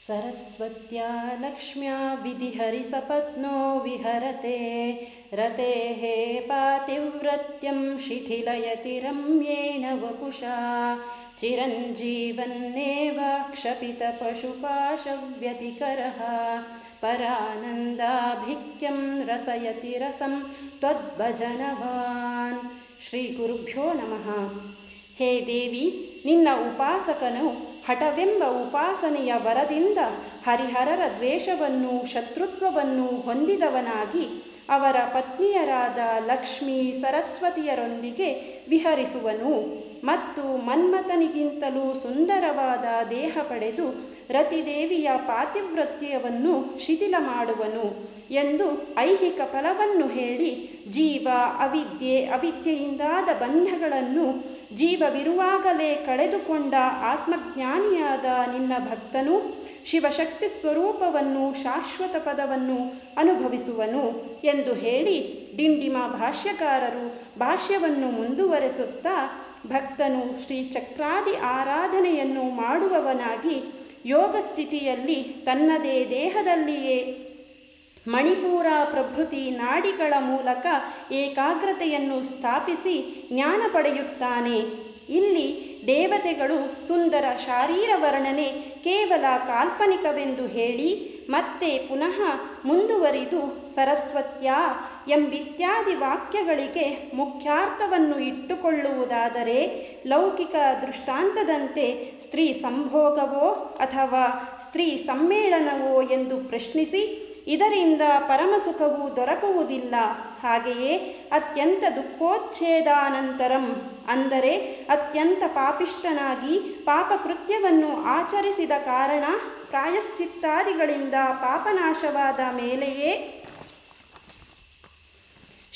सरस्वत्या लक्ष्म्या विधिहरिसपत्नो विहरते रतेः पातिव्रत्यं शिथिलयति रम्येण वपुषा चिरञ्जीवन्नेव क्षपितपशुपाशव्यतिकरः परानन्दाभिक्यं रसयति रसं त्वद्भजनवान्. ಶ್ರೀ ಗುರುಭ್ಯೋ ನಮಃ. ಹೇ ದೇವಿ, ನಿನ್ನ ಉಪಾಸಕನು ಹಠವೆಂಬ ಉಪಾಸನೆಯ ವರದಿಂದ ಹರಿಹರರ ದ್ವೇಷವನ್ನು ಶತ್ರುತ್ವವನ್ನು ಹೊಂದಿದವನಾಗಿ ಅವರ ಪತ್ನಿಯರಾದ ಲಕ್ಷ್ಮೀ ಸರಸ್ವತಿಯರೊಂದಿಗೆ ವಿಹರಿಸುವನು ಮತ್ತು ಮನ್ಮಥನಿಗಿಂತಲೂ ಸುಂದರವಾದ ದೇಹ ಪಡೆದು ರತಿದೇವಿಯ ಪಾತಿವ್ರತ್ಯವನ್ನು ಶಿಥಿಲ ಮಾಡುವನು ಎಂದು ಐಹಿಕ ಫಲವನ್ನು ಹೇಳಿ ಜೀವ ಅವಿದ್ಯೆಯಿಂದಾದ ಬಂಧಗಳನ್ನು ಜೀವವಿರುವಾಗಲೇ ಕಳೆದುಕೊಂಡ ಆತ್ಮಜ್ಞಾನಿಯಾದ ನಿನ್ನ ಭಕ್ತನು ಶಿವಶಕ್ತಿ ಸ್ವರೂಪವನ್ನು ಶಾಶ್ವತ ಪದವನ್ನು ಅನುಭವಿಸುವನು ಎಂದು ಹೇಳಿ ಡಿಂಡಿಮ ಭಾಷ್ಯಕಾರರು ಭಾಷ್ಯವನ್ನು ಮುಂದುವರೆಸುತ್ತಾ, ಭಕ್ತನು ಶ್ರೀಚಕ್ರಾದಿ ಆರಾಧನೆಯನ್ನು ಮಾಡುವವನಾಗಿ ಯೋಗ ಸ್ಥಿತಿಯಲ್ಲಿ ತನ್ನದೇ ದೇಹದಲ್ಲಿಯೇ ಮಣಿಪೂರ ಪ್ರಭೃತಿ ನಾಡಿಗಳ ಮೂಲಕ ಏಕಾಗ್ರತೆಯನ್ನು ಸ್ಥಾಪಿಸಿ ಜ್ಞಾನ ಪಡೆಯುತ್ತಾನೆ. ಇಲ್ಲಿ ದೇವತೆಗಳು ಸುಂದರ ಶಾರೀರ ವರ್ಣನೆ ಕೇವಲ ಕಾಲ್ಪನಿಕವೆಂದು ಹೇಳಿ ಮತ್ತೆ ಪುನಃ ಮುಂದುವರಿದು ಸರಸ್ವತ್ಯ ಎಂಬಿತ್ಯಾದಿ ವಾಕ್ಯಗಳಿಗೆ ಮುಖ್ಯಾರ್ಥವನ್ನು ಇಟ್ಟುಕೊಳ್ಳುವುದಾದರೆ ಲೌಕಿಕ ದೃಷ್ಟಾಂತದಂತೆ ಸ್ತ್ರೀ ಸಂಭೋಗವೋ ಅಥವಾ ಸ್ತ್ರೀ ಸಮ್ಮೇಳನವೋ ಎಂದು ಪ್ರಶ್ನಿಸಿ ಇದರಿಂದ ಪರಮಸುಖವು ದೊರಕುವುದಿಲ್ಲ. ಹಾಗೆಯೇ ಅತ್ಯಂತ ದುಃಖೋಚ್ಛೇದಾನಂತರಂ ಅಂದರೆ ಅತ್ಯಂತ ಪಾಪಿಷ್ಠನಾಗಿ ಪಾಪಕೃತ್ಯವನ್ನು ಆಚರಿಸಿದ ಕಾರಣ ಪ್ರಾಯಶ್ಚಿತ್ತಾದಿಗಳಿಂದ ಪಾಪನಾಶವಾದ ಮೇಲೆಯೇ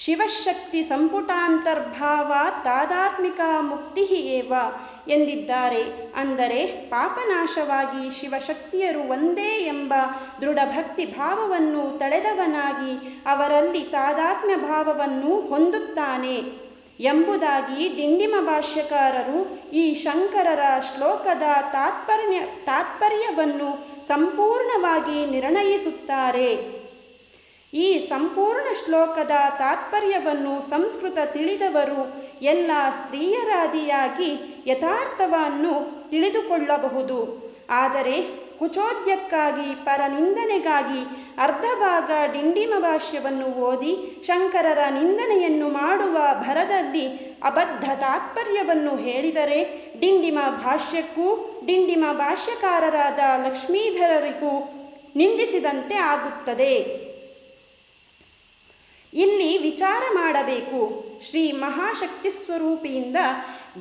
ಶಿವಶಕ್ತಿ ಸಂಪುಟಾಂತರ್ಭಾವ ತಾದಾತ್ಮಿಕ ಮುಕ್ತಿ ಏವ ಎಂದಿದ್ದಾರೆ. ಅಂದರೆ ಪಾಪನಾಶವಾಗಿ ಶಿವಶಕ್ತಿಯರು ಒಂದೇ ಎಂಬ ದೃಢಭಕ್ತಿ ಭಾವವನ್ನು ತಳೆದವನಾಗಿ ಅವರಲ್ಲಿ ತಾದಾತ್ಮ್ಯ ಭಾವವನ್ನು ಹೊಂದುತ್ತಾನೆ ಎಂಬುದಾಗಿ ಡಿಂಡಿಮ ಭಾಷ್ಯಕಾರರು ಈ ಶಂಕರರ ಶ್ಲೋಕದ ತಾತ್ಪರ್ಯವನ್ನು ಸಂಪೂರ್ಣವಾಗಿ ನಿರ್ಣಯಿಸುತ್ತಾರೆ. ಈ ಸಂಪೂರ್ಣ ಶ್ಲೋಕದ ತಾತ್ಪರ್ಯವನ್ನು ಸಂಸ್ಕೃತ ತಿಳಿದವರು ಎಲ್ಲ ಸ್ತ್ರೀಯರಾದಿಯಾಗಿ ಯಥಾರ್ಥವನ್ನು ತಿಳಿದುಕೊಳ್ಳಬಹುದು. ಆದರೆ ಕುಚೋದ್ಯಕ್ಕಾಗಿ ಪರನಿಂದನೆಗಾಗಿ ಅರ್ಧ ಭಾಗ ಡಿಂಡಿಮ ಭಾಷ್ಯವನ್ನು ಓದಿ ಶಂಕರರ ನಿಂದನೆಯನ್ನು ಮಾಡುವ ಭರದಲ್ಲಿ ಅಬದ್ಧ ತಾತ್ಪರ್ಯವನ್ನು ಹೇಳಿದರೆ ಡಿಂಡಿಮ ಭಾಷ್ಯಕ್ಕೂ ಡಿಂಡಿಮ ಭಾಷ್ಯಕಾರರಾದ ಲಕ್ಷ್ಮೀಧರರಿಗೂ ನಿಂದಿಸಿದಂತೆ ಆಗುತ್ತದೆ. ಇಲ್ಲಿ ವಿಚಾರ ಮಾಡಬೇಕು. ಶ್ರೀ ಮಹಾಶಕ್ತಿ ಸ್ವರೂಪಿಯಿಂದ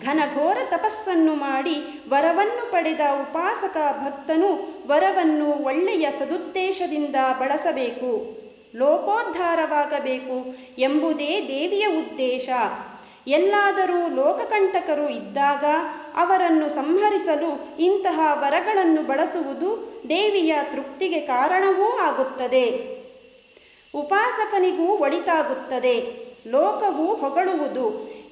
ಘನಘೋರ ತಪಸ್ಸನ್ನು ಮಾಡಿ ವರವನ್ನು ಪಡೆದ ಉಪಾಸಕ ಭಕ್ತನು ವರವನ್ನು ಒಳ್ಳೆಯ ಸದುದ್ದೇಶದಿಂದ ಬಳಸಬೇಕು, ಲೋಕೋದ್ಧಾರವಾಗಬೇಕು ಎಂಬುದೇ ದೇವಿಯ ಉದ್ದೇಶ. ಎಲ್ಲಾದರೂ ಲೋಕಕಂಟಕರು ಇದ್ದಾಗ ಅವರನ್ನು ಸಂಹರಿಸಲು ಇಂತಹ ವರಗಳನ್ನು ಬಳಸುವುದು ದೇವಿಯ ತೃಪ್ತಿಗೆ ಕಾರಣವೂ ಆಗುತ್ತದೆ. ಉಪಾಸಕನಿಗೂ ಒಳಿತಾಗುತ್ತದೆ, ಲೋಕವು ಹೊಗಳುವುದು.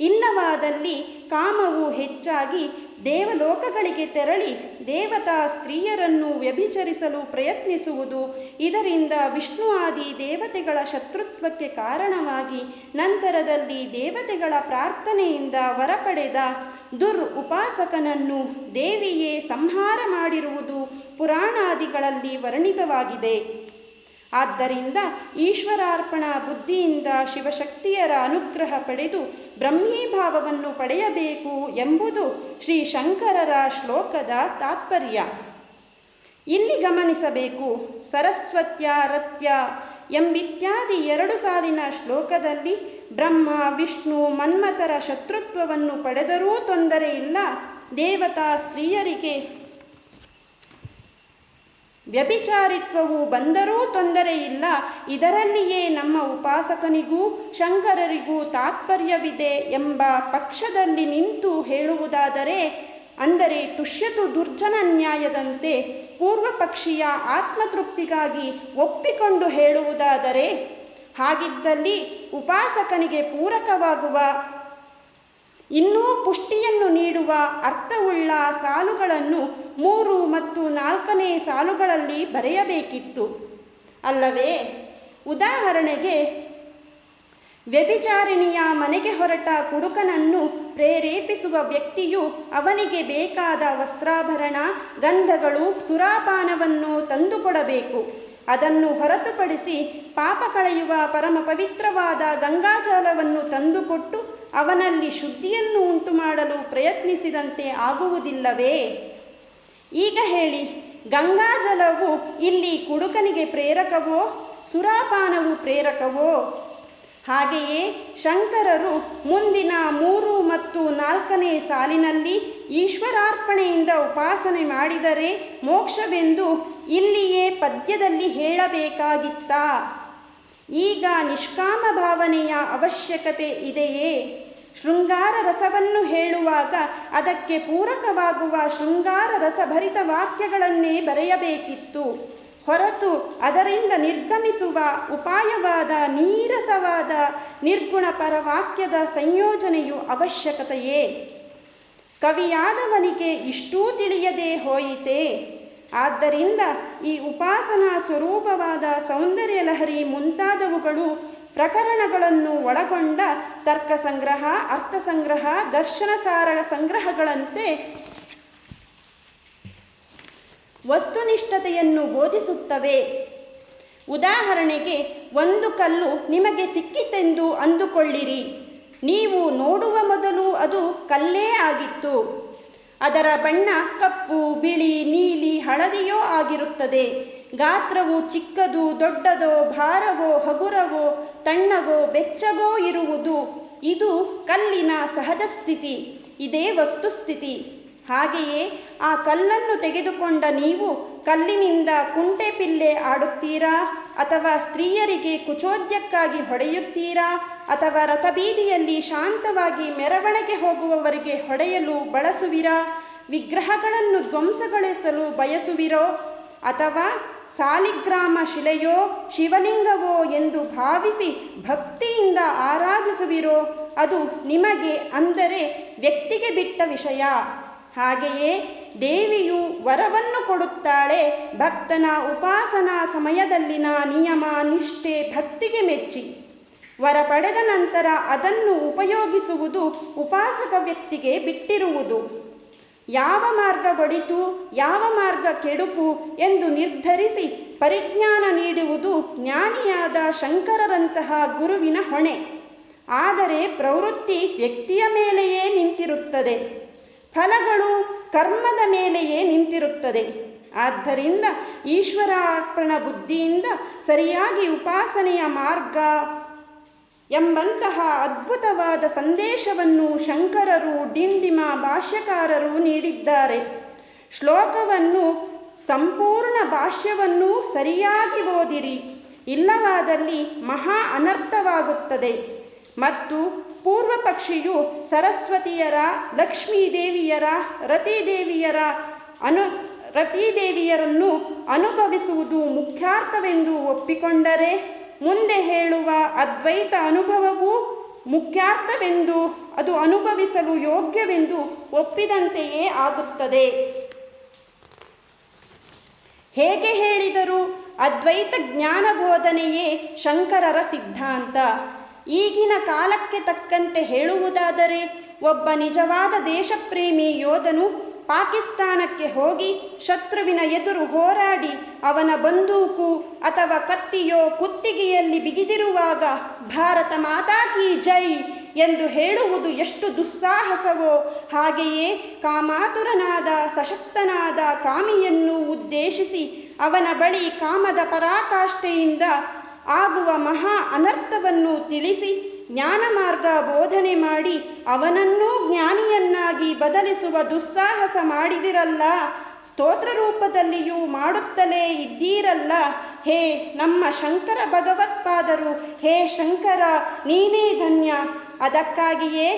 ಇಲ್ಲವಾದಲ್ಲಿ ಕಾಮವು ಹೆಚ್ಚಾಗಿ ದೇವಲೋಕಗಳಿಗೆ ತೆರಳಿ ದೇವತಾ ಸ್ತ್ರೀಯರನ್ನು ವ್ಯಭಿಚರಿಸಲು ಪ್ರಯತ್ನಿಸುವುದು. ಇದರಿಂದ ವಿಷ್ಣು ಆದಿ ದೇವತೆಗಳ ಶತ್ರುತ್ವಕ್ಕೆ ಕಾರಣವಾಗಿ ನಂತರದಲ್ಲಿ ದೇವತೆಗಳ ಪ್ರಾರ್ಥನೆಯಿಂದ ವರ ಪಡೆದ ಉಪಾಸಕನನ್ನು ದೇವಿಯೇ ಸಂಹಾರ ಮಾಡಿರುವುದು ಪುರಾಣಾದಿಗಳಲ್ಲಿ ವರ್ಣಿತವಾಗಿದೆ. ಆದ್ದರಿಂದ ಈಶ್ವರಾರ್ಪಣ ಬುದ್ಧಿಯಿಂದ ಶಿವಶಕ್ತಿಯರ ಅನುಗ್ರಹ ಪಡೆದು ಬ್ರಹ್ಮೀಭಾವವನ್ನು ಪಡೆಯಬೇಕು ಎಂಬುದು ಶ್ರೀ ಶಂಕರರ ಶ್ಲೋಕದ ತಾತ್ಪರ್ಯ. ಇಲ್ಲಿ ಗಮನಿಸಬೇಕು. ಸರಸ್ವತ್ಯ ರತ್ಯ ಎಂಬಿತ್ಯಾದಿ 2 ಸಾಲಿನ ಶ್ಲೋಕದಲ್ಲಿ ಬ್ರಹ್ಮ ವಿಷ್ಣು ಮನ್ಮಥರ ಶತ್ರುತ್ವವನ್ನು ಪಡೆದರೂ ತೊಂದರೆ ಇಲ್ಲ, ದೇವತಾ ಸ್ತ್ರೀಯರಿಗೆ ವ್ಯಭಿಚಾರಿತ್ವವು ಬಂದರೂ ತೊಂದರೆ ಇಲ್ಲ, ಇದರಲ್ಲಿಯೇ ನಮ್ಮ ಉಪಾಸಕನಿಗೂ ಶಂಕರರಿಗೂ ತಾತ್ಪರ್ಯವಿದೆ ಎಂಬ ಪಕ್ಷದಲ್ಲಿ ನಿಂತು ಹೇಳುವುದಾದರೆ, ಅಂದರೆ ತುಷ್ಯತು ದುರ್ಜನ ನ್ಯಾಯದಂತೆ ಪೂರ್ವಪಕ್ಷೀಯ ಆತ್ಮತೃಪ್ತಿಗಾಗಿ ಒಪ್ಪಿಕೊಂಡು ಹೇಳುವುದಾದರೆ, ಹಾಗಿದ್ದಲ್ಲಿ ಉಪಾಸಕನಿಗೆ ಪೂರಕವಾಗುವ ಇನ್ನೂ ಪುಷ್ಟಿಯನ್ನು ನೀಡುವ ಅರ್ಥವುಳ್ಳ ಸಾಲುಗಳನ್ನು 3 ಮತ್ತು 4ನೇ ಸಾಲುಗಳಲ್ಲಿ ಬರೆಯಬೇಕಿತ್ತು ಅಲ್ಲವೇ? ಉದಾಹರಣೆಗೆ, ವ್ಯಭಿಚಾರಿಣಿಯ ಮನೆಗೆ ಹೊರಟ ಕುಡುಕನನ್ನು ಪ್ರೇರೇಪಿಸುವ ವ್ಯಕ್ತಿಯು ಅವನಿಗೆ ಬೇಕಾದ ವಸ್ತ್ರಾಭರಣ, ಗಂಧಗಳು, ಸುರಾಪಾನವನ್ನು ತಂದುಕೊಡಬೇಕು. ಅದನ್ನು ಹೊರತುಪಡಿಸಿ ಪಾಪ ಕಳೆಯುವ ಪರಮ ಪವಿತ್ರವಾದ ಗಂಗಾಜಲವನ್ನು ತಂದುಕೊಟ್ಟು ಅವನಲ್ಲಿ ಶುದ್ಧಿಯನ್ನು ಉಂಟು ಮಾಡಲು ಪ್ರಯತ್ನಿಸಿದಂತೆ ಆಗುವುದಿಲ್ಲವೇ? ಈಗ ಹೇಳಿ, ಗಂಗಾಜಲವು ಇಲ್ಲಿ ಕುಡುಕನಿಗೆ ಪ್ರೇರಕವೋ, ಸುರಾಪಾನವು ಪ್ರೇರಕವೋ? ಹಾಗೆಯೇ ಶಂಕರರು ಮುಂದಿನ 3 ಮತ್ತು 4ನೇ ಸಾಲಿನಲ್ಲಿ ಈಶ್ವರಾರ್ಪಣೆಯಿಂದ ಉಪಾಸನೆ ಮಾಡಿದರೆ ಮೋಕ್ಷವೆಂದು ಇಲ್ಲಿಯೇ ಪದ್ಯದಲ್ಲಿ ಹೇಳಬೇಕಾಗಿತ್ತಾ? ಈಗ ನಿಷ್ಕಾಮ ಭಾವನೆಯ ಅವಶ್ಯಕತೆ ಇದೆಯೇ? ಶೃಂಗಾರ ರಸವನ್ನು ಹೇಳುವಾಗ ಅದಕ್ಕೆ ಪೂರಕವಾಗುವ ಶೃಂಗಾರ ರಸಭರಿತ ವಾಕ್ಯಗಳನ್ನೇ ಬರೆಯಬೇಕಿತ್ತು ಹೊರತು ಅದರಿಂದ ನಿರ್ಗಮಿಸುವ ಉಪಾಯವಾದ ನೀರಸವಾದ ನಿರ್ಗುಣ ಪರವಾಕ್ಯದ ಸಂಯೋಜನೆಯು ಅವಶ್ಯಕತೆಯೇ? ಕವಿಯಾದವನಿಗೆ ಇಷ್ಟೂ ತಿಳಿಯದೆ ಹೋಯಿತೆ. ಆದ್ದರಿಂದ ಈ ಉಪಾಸನಾ ಸ್ವರೂಪವಾದ ಸೌಂದರ್ಯ ಲಹರಿ ಮುಂತಾದವುಗಳು ಪ್ರಕರಣಗಳನ್ನು ಒಳಗೊಂಡ ತರ್ಕ ಸಂಗ್ರಹ, ಅರ್ಥ ಸಂಗ್ರಹ, ದರ್ಶನ ಸಾರ ಸಂಗ್ರಹಗಳಂತೆ ವಸ್ತುನಿಷ್ಠತೆಯನ್ನು ಬೋಧಿಸುತ್ತವೆ. ಉದಾಹರಣೆಗೆ, ಒಂದು ಕಲ್ಲು ನಿಮಗೆ ಸಿಕ್ಕಿತೆಂದು ಅಂದುಕೊಳ್ಳಿರಿ. ನೀವು ನೋಡುವ ಮೊದಲು ಅದು ಕಲ್ಲೇ ಆಗಿತ್ತು. ಅದರ ಬಣ್ಣ ಕಪ್ಪು, ಬಿಳಿ, ನೀಲಿ, ಹಳದಿಯೋ ಆಗಿರುತ್ತದೆ. ಗಾತ್ರವು ಚಿಕ್ಕದು, ದೊಡ್ಡದೋ, ಭಾರವೋ, ಹಗುರವೋ, ತಣ್ಣಗೋ, ಬೆಚ್ಚಗೋ ಇರುವುದು. ಇದು ಕಲ್ಲಿನ ಸಹಜ ಸ್ಥಿತಿ. ಇದೇ ವಸ್ತುಸ್ಥಿತಿ. ಹಾಗೆಯೇ ಆ ಕಲ್ಲನ್ನು ತೆಗೆದುಕೊಂಡ ನೀವು ಕಲ್ಲಿನಿಂದ ಕುಂಟೆ ಪಿಲ್ಲೆ ಆಡುತ್ತೀರಾ, ಅಥವಾ ಸ್ತ್ರೀಯರಿಗೆ ಕುಚೋದ್ಯಕ್ಕಾಗಿ ಹೊಡೆಯುತ್ತೀರಾ, ಅಥವಾ ರಥಬೀದಿಯಲ್ಲಿ ಶಾಂತವಾಗಿ ಮೆರವಣಿಗೆ ಹೋಗುವವರಿಗೆ ಹೊಡೆಯಲು ಬಳಸುವಿರಾ, ವಿಗ್ರಹಗಳನ್ನು ಧ್ವಂಸಗೊಳಿಸಲು ಬಯಸುವಿರೋ, ಅಥವಾ ಸಾಲಿಗ್ರಾಮ ಶಿಲೆಯೋ ಶಿವಲಿಂಗವೋ ಎಂದು ಭಾವಿಸಿ ಭಕ್ತಿಯಿಂದ ಆರಾಧಿಸುವಿರೋ, ಅದು ನಿಮಗೆ, ಅಂದರೆ ವ್ಯಕ್ತಿಗೆ ಬಿಟ್ಟ ವಿಷಯ. ಹಾಗೆಯೇ ದೇವಿಯು ವರವನ್ನು ಕೊಡುತ್ತಾಳೆ. ಭಕ್ತನ ಉಪಾಸನಾ ಸಮಯದಲ್ಲಿನ ನಿಯಮ, ನಿಷ್ಠೆ ಭಕ್ತಿಗೆ ಮೆಚ್ಚಿ ವರ ಪಡೆದ ನಂತರ ಅದನ್ನು ಉಪಯೋಗಿಸುವುದು ಉಪಾಸಕ ವ್ಯಕ್ತಿಗೆ ಬಿಟ್ಟಿರುವುದು. ಯಾವ ಮಾರ್ಗ ಒಳಿತು, ಯಾವ ಮಾರ್ಗ ಕೆಡುಕು ಎಂದು ನಿರ್ಧರಿಸಿ ಪರಿಜ್ಞಾನ ನೀಡುವುದು ಜ್ಞಾನಿಯಾದ ಶಂಕರರಂತಹ ಗುರುವಿನ ಹೊಣೆ. ಆದರೆ ಪ್ರವೃತ್ತಿ ವ್ಯಕ್ತಿಯ ಮೇಲೆಯೇ ನಿಂತಿರುತ್ತದೆ, ಫಲಗಳು ಕರ್ಮದ ಮೇಲೆಯೇ ನಿಂತಿರುತ್ತದೆ. ಆದ್ದರಿಂದ ಈಶ್ವರಾರ್ಪಣ ಬುದ್ಧಿಯಿಂದ ಸರಿಯಾಗಿ ಉಪಾಸನೆಯ ಮಾರ್ಗ ಎಂಬಂತಹ ಅದ್ಭುತವಾದ ಸಂದೇಶವನ್ನು ಶಂಕರರು, ಡಿಂಡಿಮ ಭಾಷ್ಯಕಾರರು ನೀಡಿದ್ದಾರೆ. ಶ್ಲೋಕವನ್ನು ಸಂಪೂರ್ಣ ಭಾಷ್ಯವನ್ನು ಸರಿಯಾಗಿ ಓದಿರಿ, ಇಲ್ಲವಾದಲ್ಲಿ ಮಹಾ ಅನರ್ಥವಾಗುತ್ತದೆ. ಮತ್ತು ಪೂರ್ವ ಪಕ್ಷಿಯು ಸರಸ್ವತಿಯರ, ಲಕ್ಷ್ಮೀದೇವಿಯರ, ರತಿದೇವಿಯರನ್ನು ಅನುಭವಿಸುವುದು ಮುಖ್ಯಾರ್ಥವೆಂದು ಒಪ್ಪಿಕೊಂಡರೆ ಮುಂದೆ ಹೇಳುವ ಅದ್ವೈತ ಅನುಭವವು ಮುಖ್ಯಾರ್ಥವೆಂದು, ಅದು ಅನುಭವಿಸಲು ಯೋಗ್ಯವೆಂದು ಒಪ್ಪಿದಂತೆಯೇ ಆಗುತ್ತದೆ. ಹೇಗೆ ಹೇಳಿದರೂ ಅದ್ವೈತ ಜ್ಞಾನ ಬೋಧನೆಯೇ ಶಂಕರರ ಸಿದ್ಧಾಂತ. ಈಗಿನ ಕಾಲಕ್ಕೆ ತಕ್ಕಂತೆ ಹೇಳುವುದಾದರೆ, ಒಬ್ಬ ನಿಜವಾದ ದೇಶಪ್ರೇಮಿ ಯೋಧನು ಪಾಕಿಸ್ತಾನಕ್ಕೆ ಹೋಗಿ ಶತ್ರುವಿನ ಎದುರು ಹೋರಾಡಿ ಅವನ ಬಂದೂಕು ಅಥವಾ ಕತ್ತಿಯೋ ಕುತ್ತಿಗೆಯಲ್ಲಿ ಬಿಗಿದಿರುವಾಗ ಭಾರತ ಮಾತಾ ಕಿ ಜೈ ಎಂದು ಹೇಳುವುದು ಎಷ್ಟು ದುಸ್ಸಾಹಸವೋ, ಹಾಗೆಯೇ ಕಾಮಾತುರನಾದ ಸಶಕ್ತನಾದ ಕಾಮಿಯನ್ನು ಉದ್ದೇಶಿಸಿ ಅವನ ಬಳಿ ಕಾಮದ ಪರಾಕಾಷ್ಠೆಯಿಂದ ಆಗುವ ಮಹಾ ಅನರ್ಥವನ್ನು ತಿಳಿಸಿ ಜ್ಞಾನ ಮಾರ್ಗ ಬೋಧನೆ ಮಾಡಿ ಅವನನ್ನೂ ಜ್ಞಾನಿಯನ್ನಾಗಿ ಬದಲಿಸುವ ದುಸ್ಸಾಹಸ ಮಾಡಿದಿರಲ್ಲ, ಸ್ತೋತ್ರ ರೂಪದಲ್ಲಿಯೂ ಮಾಡುತ್ತಲೇ ಇದ್ದೀರಲ್ಲ. ಹೇ ನಮ್ಮ ಶಂಕರ ಭಗವತ್ಪಾದರು, ಹೇ ಶಂಕರ ನೀನೇ ಧನ್ಯ. ಅದಕ್ಕಾಗಿಯೇ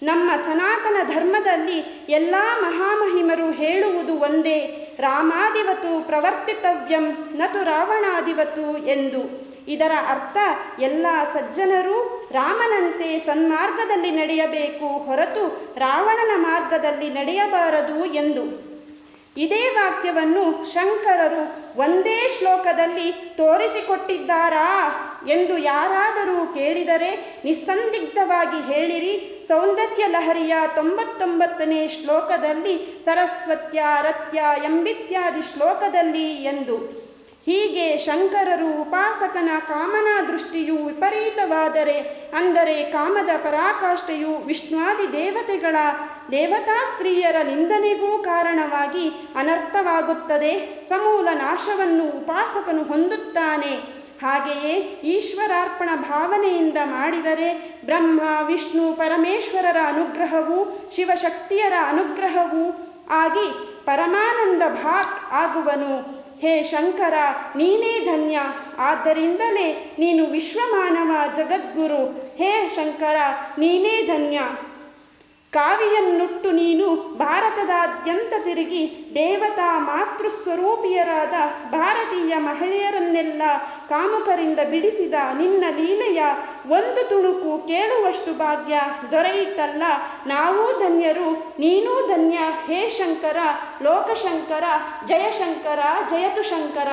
ನಮ್ಮ ಸನಾತನ ಧರ್ಮದಲ್ಲಿ ಎಲ್ಲ ಮಹಾಮಹಿಮರು ಹೇಳುವುದು ಒಂದೇ, ರಾಮಾದಿವತು ಪ್ರವರ್ತಿತವ್ಯಂ ನತು ರಾವಣಾದಿವತು ಎಂದು. ಇದರ ಅರ್ಥ ಎಲ್ಲ ಸಜ್ಜನರು ರಾಮನಂತೆ ಸನ್ಮಾರ್ಗದಲ್ಲಿ ನಡೆಯಬೇಕು ಹೊರತು ರಾವಣನ ಮಾರ್ಗದಲ್ಲಿ ನಡೆಯಬಾರದು ಎಂದು. ಇದೇ ವಾಕ್ಯವನ್ನು ಶಂಕರರು ಒಂದೇ ಶ್ಲೋಕದಲ್ಲಿ ತೋರಿಸಿಕೊಟ್ಟಿದ್ದಾರಾ ಎಂದು ಯಾರಾದರೂ ಕೇಳಿದರೆ ನಿಸ್ಸಂದಿಗ್ಧವಾಗಿ ಹೇಳಿರಿ. ಸೌಂದರ್ಯ ಲಹರಿಯ 99ನೇ ಶ್ಲೋಕದಲ್ಲಿ, ಸರಸ್ವತ್ಯ ರತ್ಯ ಎಂಬಿತ್ಯಾದಿ ಶ್ಲೋಕದಲ್ಲಿ ಎಂದು. ಹೀಗೆ ಶಂಕರರು ಉಪಾಸಕನ ಕಾಮನಾ ದೃಷ್ಟಿಯು ವಿಪರೀತವಾದರೆ, ಅಂದರೆ ಕಾಮದ ಪರಾಕಾಷ್ಠೆಯು ವಿಷ್ಣುವಾದಿ ದೇವತೆಗಳ ದೇವತಾ ಸ್ತ್ರೀಯರ ನಿಂದನೆಗೂ ಕಾರಣವಾಗಿ ಅನರ್ಥವಾಗುತ್ತದೆ. ಸಮೂಲ ನಾಶವನ್ನು ಉಪಾಸಕನು ಹೊಂದುತ್ತಾನೆ. ಹಾಗೆಯೇ ಈಶ್ವರಾರ್ಪಣ ಭಾವನೆಯಿಂದ ಮಾಡಿದರೆ ಬ್ರಹ್ಮ ವಿಷ್ಣು ಪರಮೇಶ್ವರರ ಅನುಗ್ರಹವೂ ಶಿವಶಕ್ತಿಯರ ಅನುಗ್ರಹವೂ ಆಗಿ ಪರಮಾನಂದ ಭಾಕ್ ಆಗುವನು. ಹೇ ಶಂಕರ, ನೀನೇ ಧನ್ಯ. ಆದ್ದರಿಂದಲೇ ನೀನು ವಿಶ್ವಮಾನವ ಜಗದ್ಗುರು. ಹೇ ಶಂಕರ, ನೀನೇ ಧನ್ಯ. ಕಾವಿಯನ್ನುಟ್ಟು ನೀನು ಭಾರತದಾದ್ಯಂತ ತಿರುಗಿ ದೇವತಾ ಮಾತೃಸ್ವರೂಪಿಯರಾದ ಭಾರತೀಯ ಮಹಿಳೆಯರನ್ನೆಲ್ಲ ಕಾಮುಕರಿಂದ ಬಿಡಿಸಿದ ನಿನ್ನ ಲೀಲೆಯ ಒಂದು ತುಣುಕು ಕೇಳುವಷ್ಟು ಭಾಗ್ಯ ದೊರೆಯಿತಲ್ಲ. ನಾವೂ ಧನ್ಯರು, ನೀನೂ ಧನ್ಯ. ಹೇ ಶಂಕರ, ಲೋಕಶಂಕರ, ಜಯಶಂಕರ, ಜಯತು ಶಂಕರ.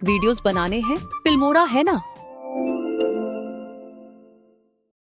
वीडियोस बनाने हैं, फिल्मोरा है ना।